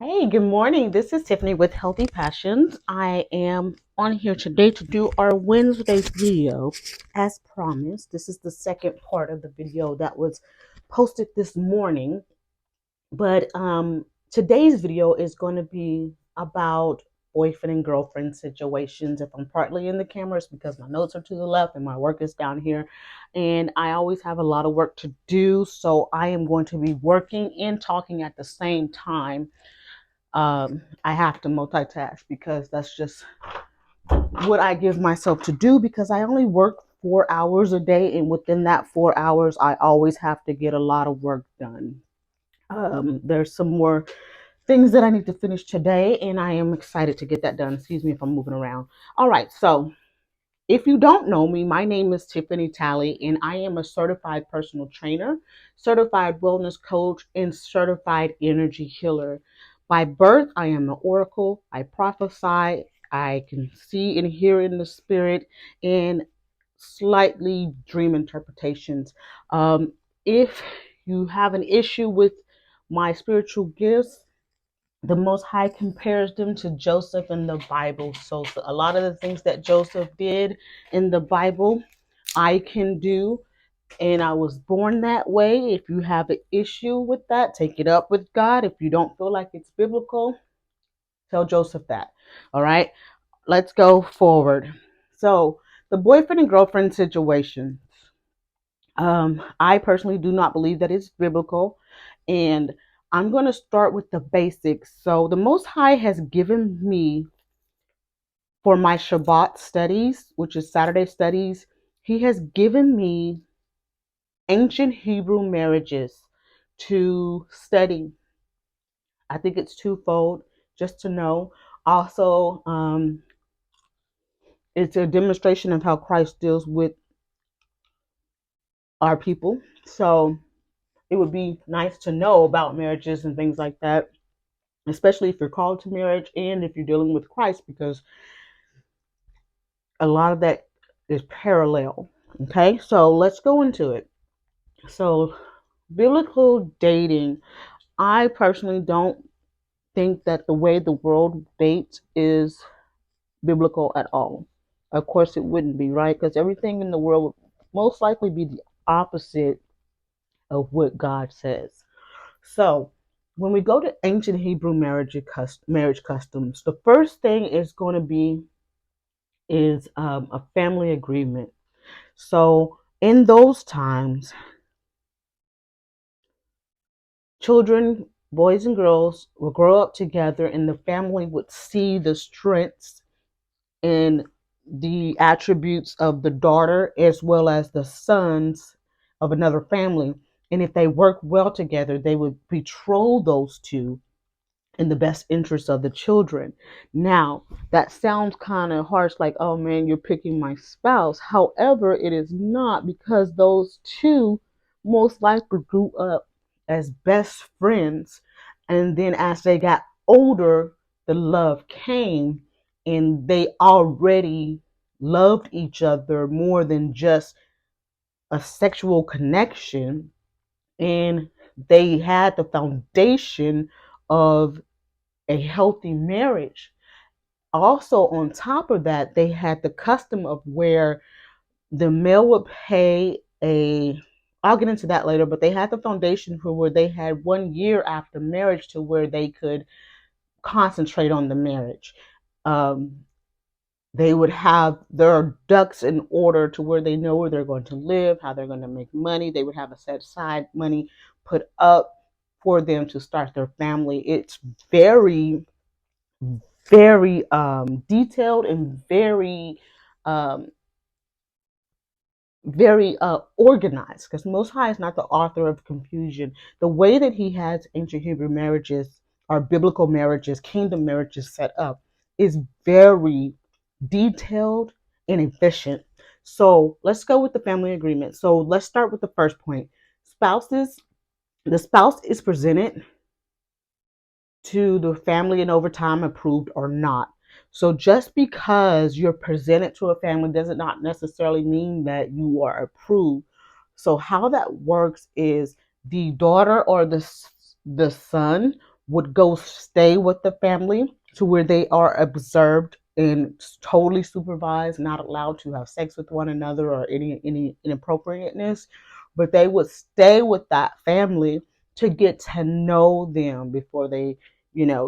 Hey, good morning. This is Tiffany with Healthy Passions. I am on here today to do our Wednesday video. As promised, this is the second part of the video that was posted this morning. But today's video is going to be about boyfriend and girlfriend situations. If I'm partly in the camera, it's because my notes are to the left and my work is down here. And I always have a lot of work to do. So I am going to be working and talking at the same time. I have to multitask because that's just what I give myself to do because I only work 4 hours a day, and within that 4 hours, I always have to get a lot of work done. There's some more things that I need to finish today, and I am excited to get that done. Excuse me if I'm moving around. All right, so if you don't know me, my name is Tiffany Talley, and I am a certified personal trainer, certified wellness coach, and certified energy healer. By birth, I am an oracle. I prophesy. I can see and hear in the spirit, and slightly dream interpretations. If you have an issue with my spiritual gifts, the Most High compares them to Joseph in the Bible. So a lot of the things that Joseph did in the Bible, I can do. And I was born that way. If you have an issue with that, take it up with God. If you don't feel like it's biblical, tell Joseph that. All right, let's go forward. So, the boyfriend and girlfriend situation. I personally do not believe that it's biblical. And I'm going to start with the basics. So, the Most High has given me for my Shabbat studies, which is Saturday studies, He has given me ancient Hebrew marriages to study. I think it's twofold, just to know. Also, it's a demonstration of how Christ deals with our people. So, it would be nice to know about marriages and things like that, especially if you're called to marriage and if you're dealing with Christ, because a lot of that is parallel. Okay, so let's go into it. So, biblical dating, I personally don't think that the way the world dates is biblical at all. Of course, it wouldn't be, right? Because everything in the world would most likely be the opposite of what God says. So, when we go to ancient Hebrew marriage customs, the first thing is going to be is a family agreement. So, in those times, children, boys and girls, will grow up together, and the family would see the strengths and the attributes of the daughter as well as the sons of another family. And if they work well together, they would betroth those two in the best interest of the children. Now, that sounds kind of harsh, like, oh man, you're picking my spouse. However, it is not, because those two most likely grew up as best friends. And then as they got older, the love came, and they already loved each other more than just a sexual connection. And they had the foundation of a healthy marriage. Also, on top of that, they had the custom of where the male would pay a, I'll get into that later, but they had the foundation for where they had 1 year after marriage to where they could concentrate on the marriage. Um, they would have their ducks in order to where they know where they're going to live, how they're going to make money. They would have a set aside money put up for them to start their family. It's very very detailed and um, very organized, because Most High is not the author of confusion. The way that He has ancient Hebrew marriages or biblical marriages, kingdom marriages set up is very detailed and efficient. So let's go with the family agreement. So let's start with the first point. Spouses, the spouse is presented to the family and over time approved or not. So just because you're presented to a family does not necessarily mean that you are approved. So how that works is the daughter or the son would go stay with the family to where they are observed and totally supervised, not allowed to have sex with one another or any inappropriateness, but they would stay with that family to get to know them before they,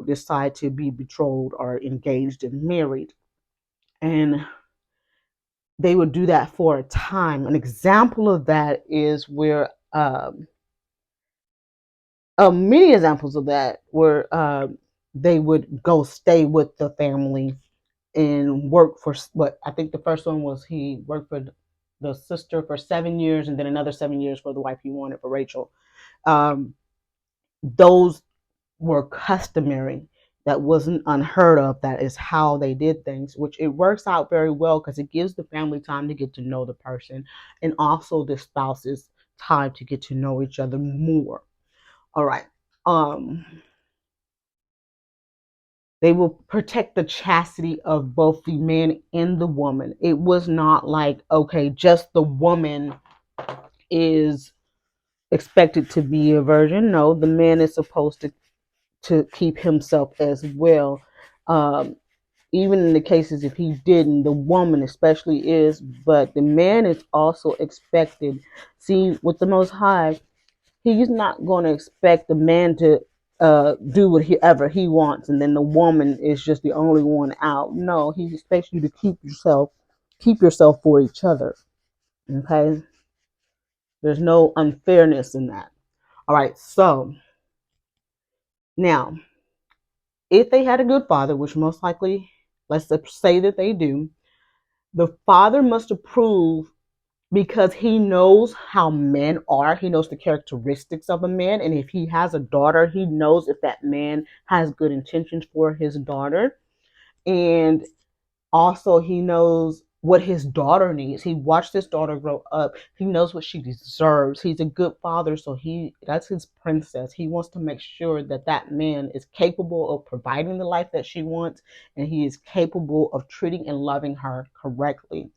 decide to be betrothed or engaged and married. And they would do that for a time. An example of that is where many examples of that where they would go stay with the family and work for what I think the first one was he worked for the sister for 7 years and then another 7 years for the wife he wanted for Rachel. Um, those were customary. That wasn't unheard of. That is how they did things, which it works out very well because it gives the family time to get to know the person and also the spouses time to get to know each other more. All right. Um, they will protect the chastity of both the man and the woman. It was not like, okay, just the woman is expected to be a virgin. No, the man is supposed to keep himself as well. Um, Even in the cases if he didn't, the woman especially is, but the man is also expected. See, with the Most High, he's not going to expect the man to do whatever he wants, and then the woman is just the only one out. No, he expects you to keep yourself for each other. Okay, there's no unfairness in that. All right, so now if they had a good father, which most likely, let's say that they do, the father must approve because he knows how men are. He knows the characteristics of a man. And if he has a daughter, he knows if that man has good intentions for his daughter. And also, he knows what his daughter needs. He watched his daughter grow up. He knows what she deserves. He's a good father, so that's his princess. He wants to make sure that that man is capable of providing the life that she wants, and he is capable of treating and loving her correctly,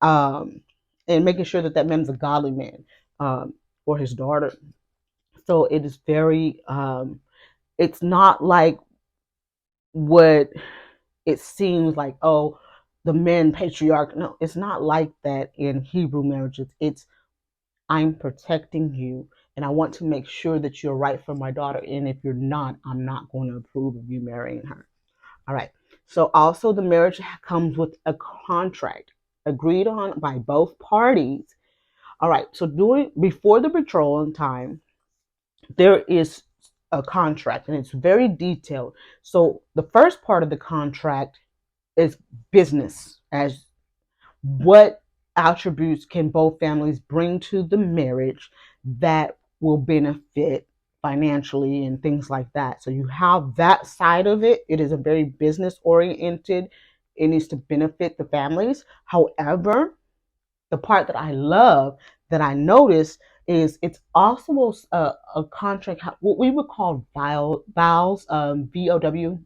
um, and making sure that that man's a godly man for his daughter. So it is very. It's not like what it seems like, oh, the men patriarch. No, it's not like that in Hebrew marriages. It's, I'm protecting you and I want to make sure that you're right for my daughter. And if you're not, I'm not going to approve of you marrying her. All right. So also the marriage comes with a contract agreed on by both parties. All right. So before the betrothal time, there is a contract and it's very detailed. So the first part of the contract is business, as what attributes can both families bring to the marriage that will benefit financially and things like that. So you have that side of it. It is a very business oriented. It needs to benefit the families. However, the part that I love that I notice is it's also a contract, what we would call vows, VOW,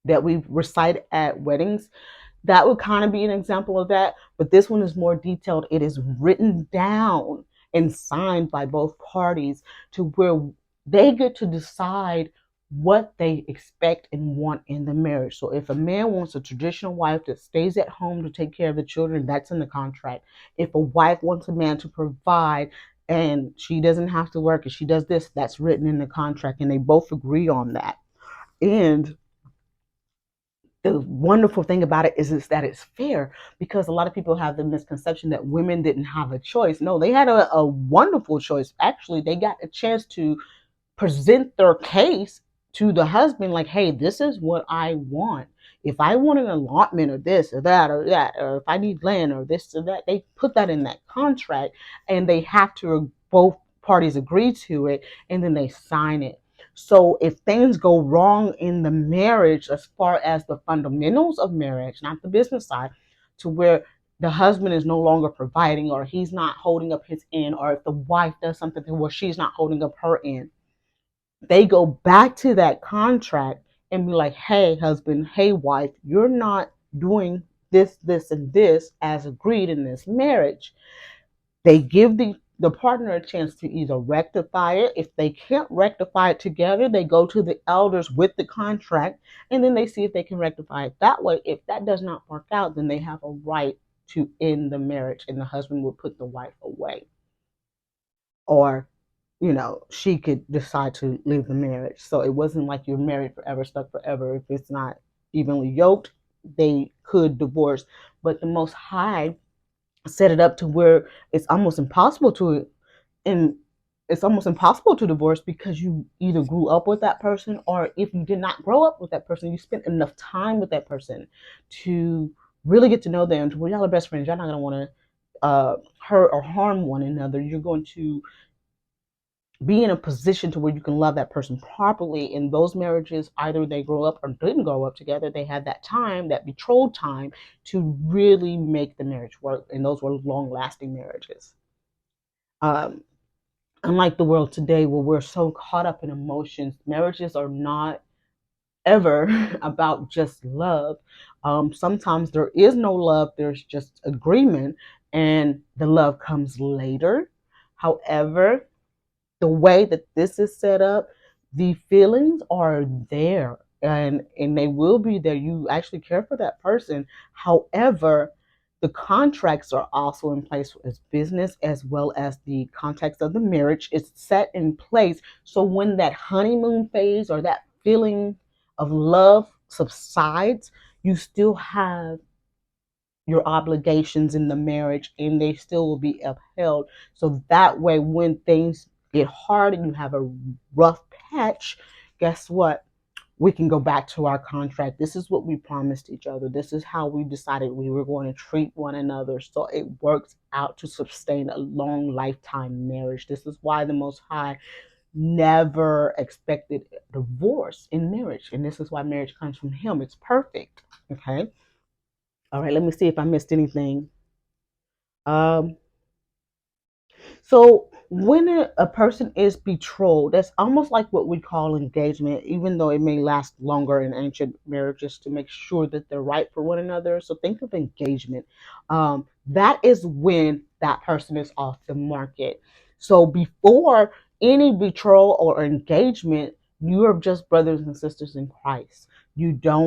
that we recite at weddings. That would kind of be an example of that, but this one is more detailed. It is written down and signed by both parties to where they get to decide what they expect and want in the marriage. So if a man wants a traditional wife that stays at home to take care of the children, that's in the contract. If a wife wants a man to provide and she doesn't have to work and she does this, that's written in the contract, and they both agree on that. And the wonderful thing about it is that it's fair, because a lot of people have the misconception that women didn't have a choice. No, they had a wonderful choice. Actually, they got a chance to present their case to the husband like, hey, this is what I want. If I want an allotment or this or that or that, or if I need land or this or that, they put that in that contract and they have to both parties agree to it and then they sign it. So if things go wrong in the marriage, as far as the fundamentals of marriage, not the business side, to where the husband is no longer providing or he's not holding up his end, or if the wife does something where she's not holding up her end, they go back to that contract and be like, hey, husband, hey, wife, you're not doing this, this, and this as agreed in this marriage. They give the partner a chance to either rectify it. If they can't rectify it together, they go to the elders with the contract, and then they see if they can rectify it that way. If that does not work out, then they have a right to end the marriage, and the husband will put the wife away. Or, she could decide to leave the marriage. So it wasn't like you're married forever, stuck forever. If it's not evenly yoked, they could divorce. But the Most High set it up to where it's almost impossible to and it's almost impossible to divorce, because you either grew up with that person, or if you did not grow up with that person, you spent enough time with that person to really get to know them, to where y'all are best friends. Y'all not going to want to hurt or harm one another. You're going to be in a position to where you can love that person properly. In those marriages, either they grow up or didn't grow up together, they had that time, that betrothed time, to really make the marriage work, and those were long lasting marriages. um, Unlike the world today, where we're so caught up in emotions, marriages are not ever about just love. Sometimes there is no love, there's just agreement, and the love comes later. However, the way that this is set up, the feelings are there, and they will be there. You actually care for that person. However, the contracts are also in place as business, as well as the context of the marriage is set in place. So when that honeymoon phase or that feeling of love subsides, you still have your obligations in the marriage, and they still will be upheld. So that way, when things get hard and you have a rough patch, guess what? We can go back to our contract. This is what we promised each other. This is how we decided we were going to treat one another. So it works out to sustain a long lifetime marriage. This is why the Most High never expected divorce in marriage. And this is why marriage comes from Him. It's perfect. Okay. All right. Let me see if I missed anything. Um, So when a person is betrothed, that's almost like what we call engagement, even though it may last longer in ancient marriages to make sure that they're right for one another. So think of engagement. That is when that person is off the market. So before any betrothal or engagement, you are just brothers and sisters in Christ. You don't